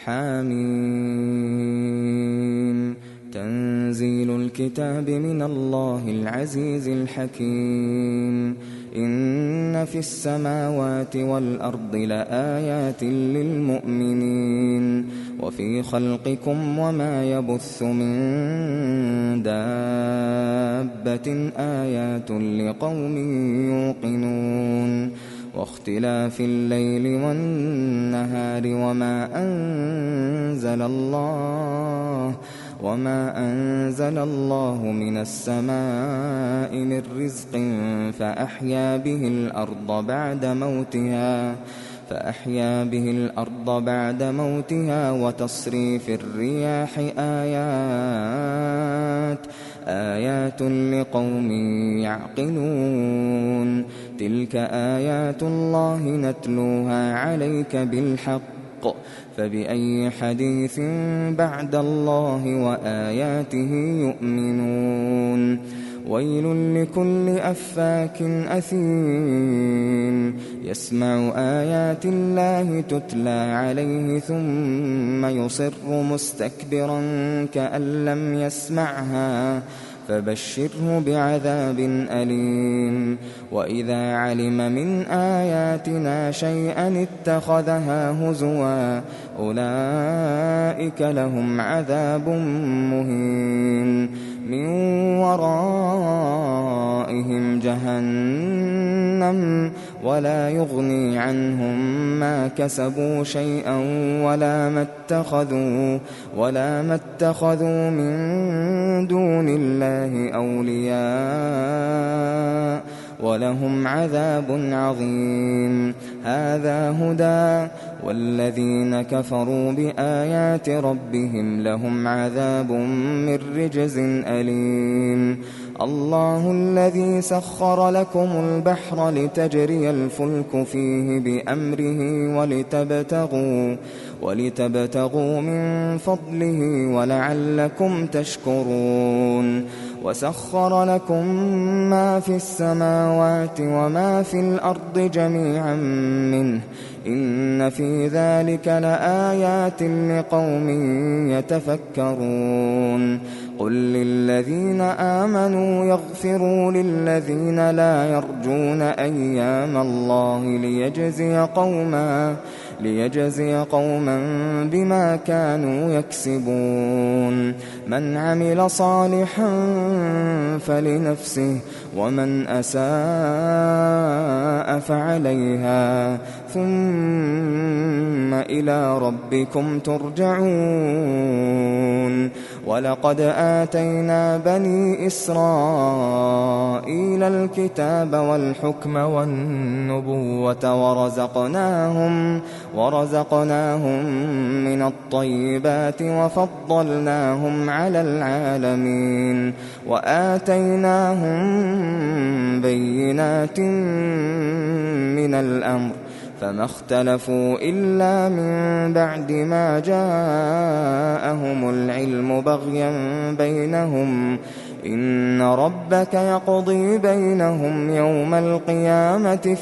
حميم تنزيل الكتاب من الله العزيز الحكيم إن في السماوات والأرض لآيات للمؤمنين وفي خلقكم وما يبث من دابة آيات لقوم يوقنون واختلاف الليل والنهار وما أنزل الله من السماء من رزق فأحيا به الأرض بعد موتها وتصريف الرياح آيات لقوم يعقلون تلك آيات الله نتلوها عليك بالحق فبأي حديث بعد الله وآياته يؤمنون ويل لكل أفاك أثيم يسمع آيات الله تتلى عليه ثم يصر مستكبرا كأن لم يسمعها فبشره بعذاب أليم وإذا علم من آياتنا شيئا اتخذها هزوا أولئك لهم عذاب مهين من ورائهم جهنم ولا يغني عنهم ما كسبوا شيئا ولا ما اتخذوا من دون الله أولياء ولهم عذاب عظيم هذا هدى والذين كفروا بآيات ربهم لهم عذاب من رجز أليم الله الذي سخر لكم البحر لتجري الفلك فيه بأمره ولتبتغوا من فضله ولعلكم تشكرون وسخر لكم ما في السماوات وما في الأرض جميعا منه إن في ذلك لآيات لقوم يتفكرون قل للذين آمنوا يغفروا للذين لا يرجون أيام الله ليجزي قوما بما كانوا يكسبون من عمل صالحا فلنفسه ومن أساء فعليها ثم إلى ربكم ترجعون ولقد آتينا بني إسرائيل الكتاب والحكم والنبوة ورزقناهم من الطيبات وفضلناهم على العالمين وآتيناهم بينات من الأمر فما اختلفوا إلا من بعد ما جاءهم العلم بغيا بينهم إن ربك يقضي بينهم يوم القيامة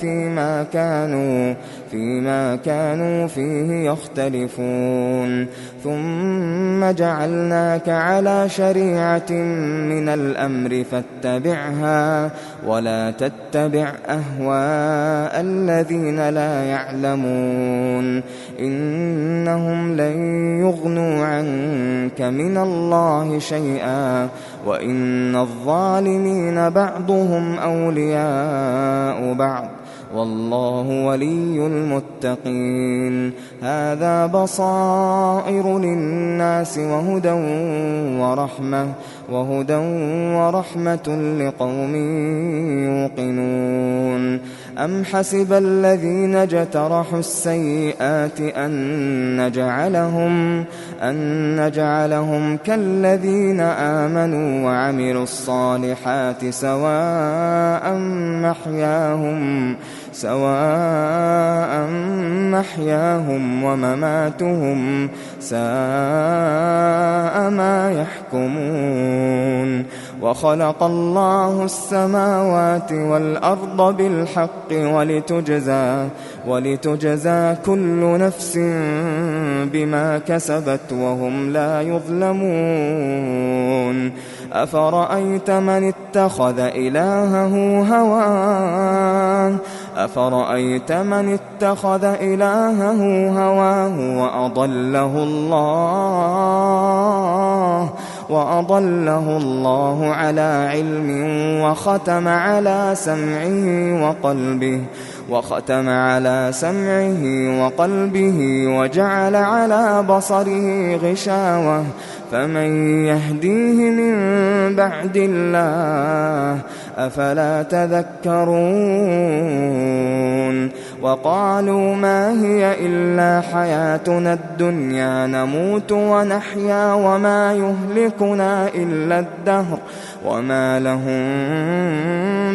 فيما كانوا فيه يختلفون ثم جعلناك على شريعة من الأمر فاتبعها ولا تتبع أهواء الذين لا يعلمون إنهم لن يغنوا عنك من الله شيئا وإن الظالمين بعضهم أولياء بعض والله ولي المتقين هذا بصائر للناس وهدى ورحمة لقوم يوقنون أم حسب الذين اجترحوا السيئات أن نجعلهم كالذين آمنوا وعملوا الصالحات سواء محياهم ومماتهم ساء ما يحكمون وخلق الله السماوات والأرض بالحق ولتجزى كل نفس بما كسبت وهم لا يظلمون. أفرأيت من اتخذ إلهه هواه وأضله الله على علم وختم على سمعه وقلبه وجعل على بصره غشاوة فمن يهديه من بعد الله أفلا تذكرون. وقالوا ما هي إلا حياتنا الدنيا نموت ونحيا وما يهلكنا إلا الدهر وما لهم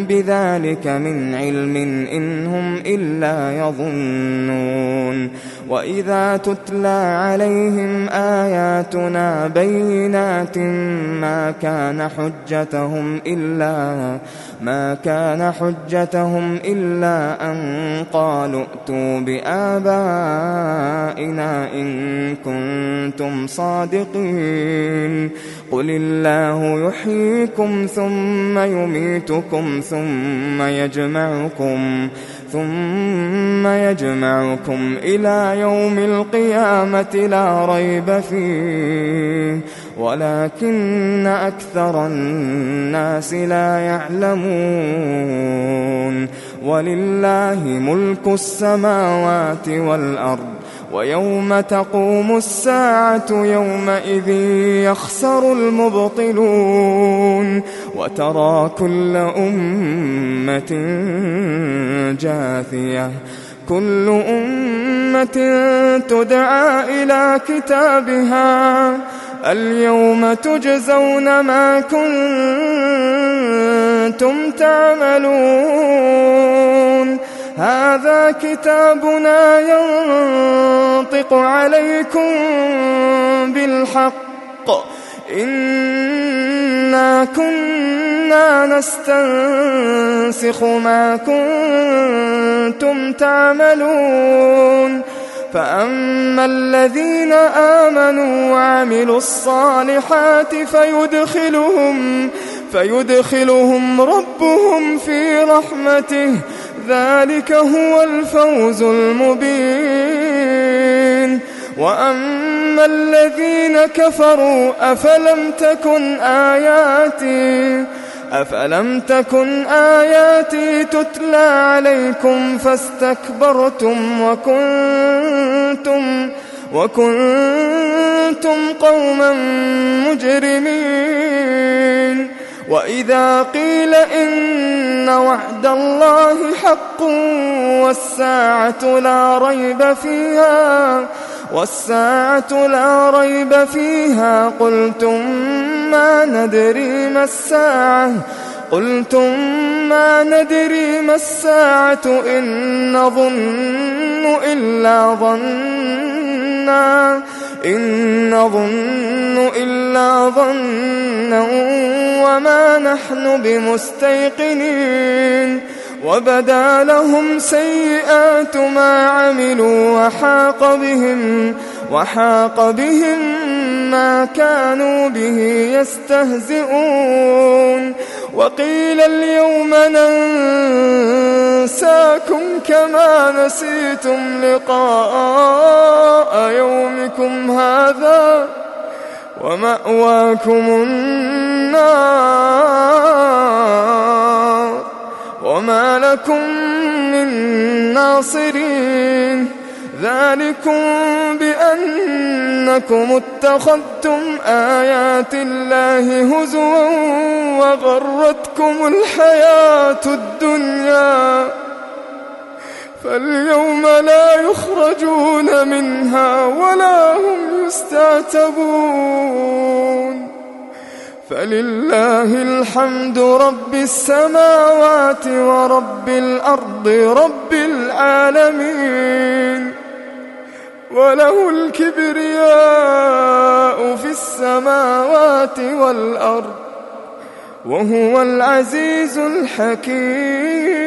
بذلك من علم إن هم إلا يظنون. وإذا تتلى عليهم آياتنا بينات ما كان حجتهم إلا أن قالوا ائتوا بآبائنا إن كنتم صادقين. قل الله يحييكم ثم يميتكم ثم يجمعكم إلى يوم القيامة لا ريب فيه ولكن أكثر الناس لا يعلمون. ولله ملك السماوات والأرض ويوم تقوم الساعة يومئذ يخسر المبطلون. وترى كل أمة جاثية كل أمة تدعى إلى كتابها اليوم تجزون ما كنتم تعملون. هذا كتابنا ينطق عليكم بالحق إنا كنا نستنسخ ما كنتم تعملون. فأما الذين آمنوا وعملوا الصالحات فيدخلهم ربهم في رحمته ذلك هو الفوز المبين. وأما الذين كفروا أفلم تكن آياتي تتلى عليكم فاستكبرتم وكنتم قوما مجرمين. وإذا قيل إن وعد الله حق والساعة لا ريب فيها قلتم ما ندري ما الساعة إن نظن إلا ظنا وما نحن بمستيقنين. وبدا لهم سيئات ما عملوا وحاق بهم ما كانوا به يستهزئون. وقيل اليوم ننساكم كما نسيتم لقاء يومكم هذا ومأواكم النار وما لكم من ناصرين. ذلكم بأنكم اتخذتم آيات الله هزوا وغرتكم الحياة الدنيا فاليوم لا يخرجون منها ولا هم يستعتبون. فلله الحمد رب السماوات ورب الأرض رب العالمين وله الكبرياء في السماوات والأرض وهو العزيز الحكيم.